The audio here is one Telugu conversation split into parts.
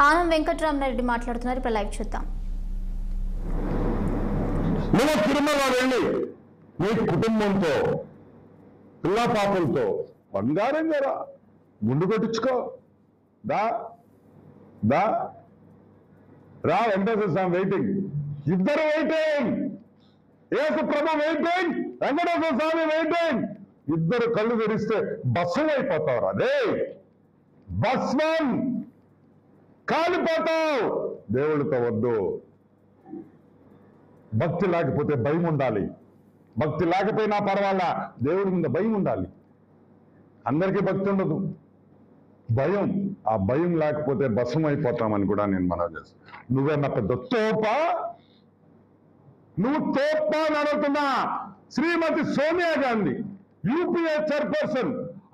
ఆనం వెంకటరామరెడ్డి మాట్లాడుతున్నారు. ఇప్పుడు లైవ్ చూద్దాం. నువ్వు తిరుమల వెళ్ళి నీ కుటుంబంతో పిల్ల పాపలతో బంగారం గారా గుండు కొట్టించుకో. దా దా రా, వెంకటేశ్వర స్వామి వెయిటింగ్, ఇద్దరు వెయిటింగ్, యేసు ప్రభు వెయిటింగ్, వెంకటేశ్వర స్వామి వెయిటింగ్. ఇద్దరు కళ్ళు తెరిస్తే భస్మం అయిపోతావు. అదే భస్మం, కాలిపోతావు. దేవుడితో వద్దు. భక్తి లేకపోతే భయం ఉండాలి. భక్తి లేకపోయినా పర్వాలా, దేవుడి మీద భయం ఉండాలి. అందరికీ భక్తి ఉండదు, భయం. ఆ భయం లేకపోతే భస్మం అయిపోతామని కూడా నేను మనవి చేస్తాను. నువ్వేనా పెద్ద తోపా? నువ్వు తోపా అని అడుగుతున్నా. శ్రీమతి సోనియా గాంధీ యూపీఏ చైర్పర్సన్,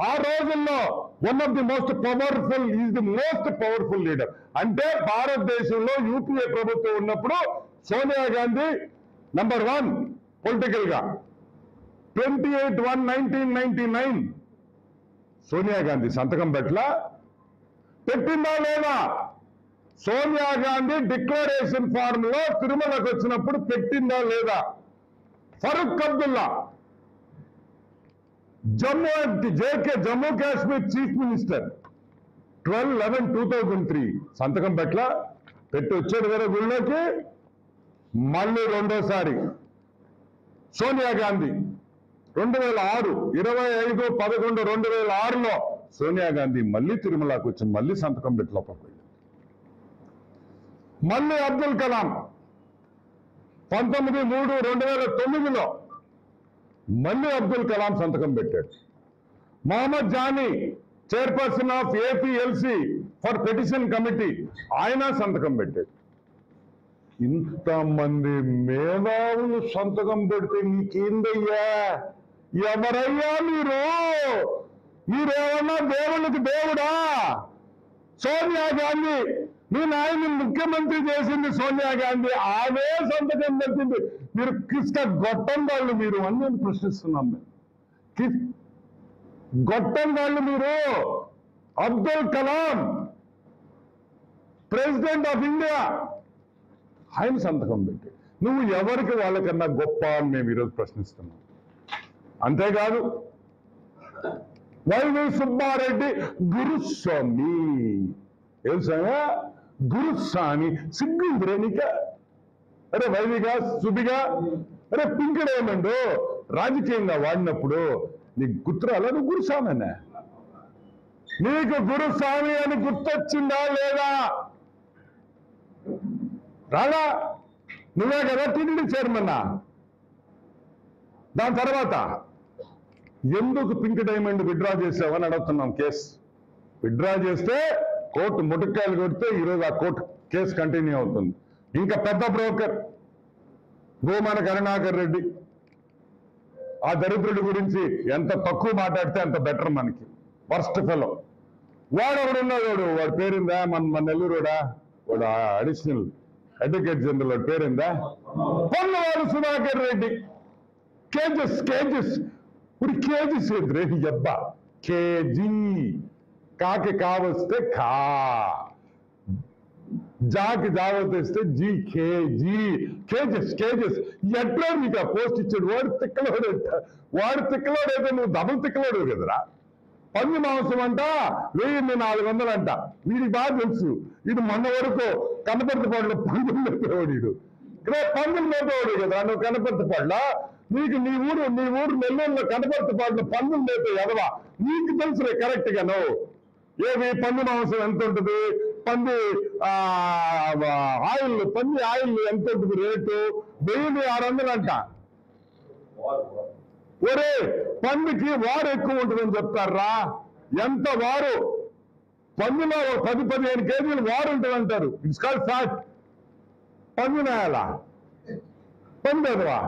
ఆ రోజుల్లో one of the most powerful, is the most powerful leader. అంటే భారతదేశంలో యూపీఏ ప్రభుత్వం ఉన్నప్పుడు సోనియా గాంధీ నంబర్ 1 పొలిటికల్ గా. 28/1/1999 సోనియా గాంధీ సంతకం పెట్టిందా లేదా? సోనియా గాంధీ డిక్లరేషన్ ఫార్మ్ లో తిరుమలకు వచ్చినప్పుడు పెట్టిందా లేదా? ఫరూక్ అబ్దుల్లా జమ్మూ కాశ్మీర్ చీఫ్ మినిస్టర్ 12/11/2003 సంతకం పెట్టి వచ్చాడు కదా గుళ్ళోకి. మళ్ళీ రెండోసారి సోనియా గాంధీ 2006 25/11/2006లో సోనియా గాంధీ మళ్ళీ తిరుమలకు వచ్చి మళ్ళీ సంతకం పెట్టి లోపలికి. మళ్ళీ అబ్దుల్ కలాం 19/3/2009లో మళ్ళీ అబ్దుల్ కలాం సంతకం పెట్టాడు. Mohammed Jani chairperson of APLC for petition committee, ఆయన సంతకం పెట్టాడు. ఇంతమంది మేధావులు సంతకం పెడితే నీకేందయ్యా? ఎవరయ్యా మీరు? మీరేమన్నా దేవుళ్ళకి దేవుడా? సోనియా గాంధీ, మీ నాయన్ని ముఖ్యమంత్రి చేసింది సోనియా గాంధీ, ఆమె సంతకం పెట్టింది. మీరు కిష్ట గొట్టం వాళ్ళు మీరు అని నేను ప్రశ్నిస్తున్నాం. మేము గొట్టం వాళ్ళు మీరు. Abdul Kalam president of India, ఆయన సంతకం పెట్టి నువ్వు ఎవరికి వాళ్ళకన్నా గొప్ప అని మేము ఈరోజు ప్రశ్నిస్తున్నాం. అంతేకాదు వైవి సుబ్బారెడ్డి గురుస్వామి, ఏం సాగా గురుస్వామి, సిగ్గుందిరే నీక? అరే వైవిగా సుబిగా, అరే పింక్ డైమండ్ రాజకీయంగా వాడినప్పుడు నీకు గుర్తురాలా? నువ్వు గురుస్వామి అన్నా? నీకు గురుస్వామి అని గుర్తొచ్చిందా లేదా? రాలా? నువ్వే కదా టీటీడీ చైర్మన్నా. దాని తర్వాత ఎందుకు పింక్ డైమండ్ విత్డ్రా చేసావని అడుగుతున్నాం. కేసు విత్డ్రా చేస్తే కోర్టు ముటక్కాయలు కొడితే ఈరోజు ఆ కోర్టు కేసు కంటిన్యూ అవుతుంది. ఇంకా పెద్ద బ్రోకర్ గోమాన కరుణాకర్ రెడ్డి, ఆ దరిద్రుడి గురించి ఎంత తక్కువ మాట్లాడితే అంత బెటర్ మనకి. వర్స్ట్ ఫెలో వాడు ఎవడున్నాడు, వాడి పేరుందా? మన నెల్లూరుడా, వాడు అడిషనల్ అడ్వకేట్ జనరల్, వాడి పేరుందా? పొన్నవాడు సుధాకర్ రెడ్డి. కేజెస్ ఇప్పుడు కేజీస్ ఎదురే అబ్బా, కేజీ కాకి కావస్తే ఖా, జాకి జావస్తే జీ, కేజీ కేజెస్. ఎట్లా నీకు ఆ పోస్ట్ ఇచ్చాడు? వాడు తిక్కలోడైతే నువ్వు డబుల్ తిక్కలోడు కదరా. పంది మాంసం అంట 1400 అంట. వీడికి బాగా తెలుసు. ఇది మొన్న వరకు కనపర్తిపాడులో పందులు మేపేవాడు. వీడు ఇక్కడ పందులు మేపేవాడు కదా. నువ్వు కనపర్తిపాడులో, నీకు నీ ఊరు నెల్లూరులో కనపర్తిపాడులో పందులు మేపే ఎదవా. నీకు తెలుసులే కరెక్ట్ గా. నువ్వు ఏవి పంది మాంసం ఎంత ఉంటుంది, పంది ఆయిల్ ఎంత ఉంటుంది రేటు? 1600 అంట. ఒరే పందికి వారు ఎక్కువ ఉంటుందని చెప్తారా? ఎంత వారు? పందిలో 10-15 కేజీలు వారు ఉంటుంది అంటారు. It's called fat. పందినేయాలా? పందేదవా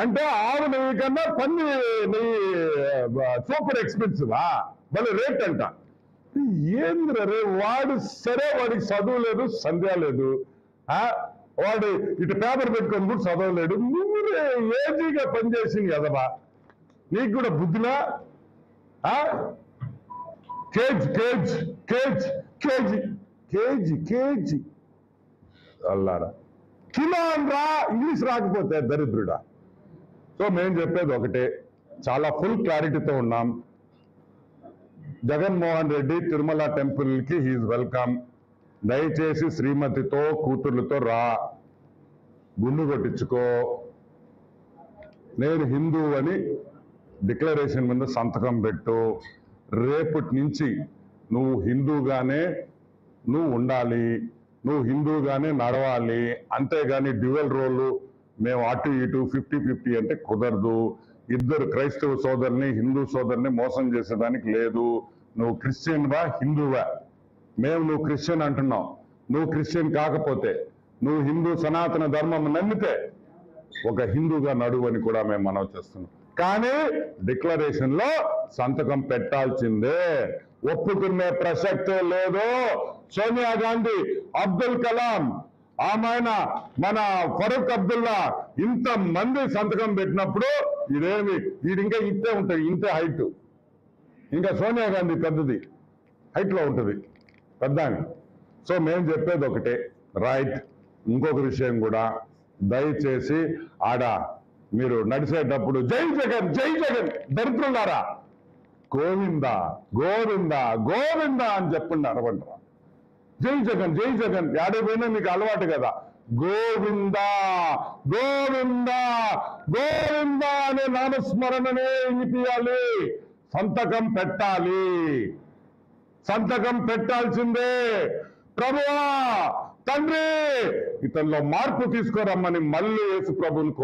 అంటే ఆవు నెయ్యి కన్నా పంది నెయ్యి సూపర్ ఎక్స్పెన్సివా? మళ్ళీ రేట్ అంట. ఏంద్రే వాడు? సరే వాడికి చదువు లేదు, సంధ్య లేదు, వాడు ఇటు పేపర్ పెట్టుకొని కూడా చదవలేడు. నువ్వు ఏజీగా పనిచేసింది కదబా, నీకు కూడా బుద్ధిలా? కేజీ కేజీ అల్లారా, కిలో అనరా, ఇంగ్లీష్ రాకపోతే దరిద్రుడా. సో మేము చెప్పేది ఒకటే, చాలా ఫుల్ క్లారిటీతో ఉన్నాం. జగన్మోహన్ రెడ్డి తిరుమల టెంపుల్కి హీఈస్ వెల్కమ్. దయచేసి శ్రీమతితో కూతుర్లతో రా, గుండు కొట్టించుకో. నేను హిందూ అని డిక్లరేషన్ మీద సంతకం పెట్టు. రేపటి నుంచి నువ్వు హిందూగానే నువ్వు ఉండాలి, నువ్వు హిందూగానే నడవాలి. అంతేగాని డ్యూయల్ రోల్ మేము అటు ఇటు 50-50 అంటే కుదరదు. ఇద్దరు క్రైస్తవ సోదరుని హిందూ సోదరుని మోసం చేసేదానికి లేదు. నువ్వు క్రిస్టియన్వా హిందూవా? మేము నువ్వు క్రిస్టియన్ అంటున్నావు. నువ్వు క్రిస్టియన్ కాకపోతే, నువ్వు హిందూ సనాతన ధర్మం నమ్మితే ఒక హిందూగా నడువు అని కూడా మేము మనవి చేస్తున్నాం. కానీ డిక్లరేషన్ లో సంతకం పెట్టాల్సిందే, ఒప్పుకునే ప్రసక్తే లేదు. సోనియా గాంధీ, అబ్దుల్ కలాం, ఆమెన మన ఫరూక్ అబ్దుల్లా ఇంత మంది సంతకం పెట్టినప్పుడు ఇదేమి ఇంకా ఇంతే ఉంటుంది, ఇంతే హైట్. ఇంకా సోనియా గాంధీ పెద్దది హైట్ లో ఉంటుంది, పెద్ద. సో మేము చెప్పేది ఒకటే, రైట్. ఇంకొక విషయం కూడా, దయచేసి ఆడ మీరు నడిచేటప్పుడు జై జగన్ జై జగన్ దరిద్రులారా, గోవింద గోవింద గోవింద అని చెప్పండి, అరవంటారా. జై జగన్ జై జగన్ ఏడైపోయినా మీకు అలవాటు కదా. గోవింద గోవింద గోవింద అనే నామస్మరణనే వినిపించాలి. సంతకం పెట్టాలి, సంతకం పెట్టాల్సిందే. ప్రభువా తండ్రి, ఇతనిలో మార్పు తీసుకురమ్మని మళ్ళీ యేసు ప్రభువుని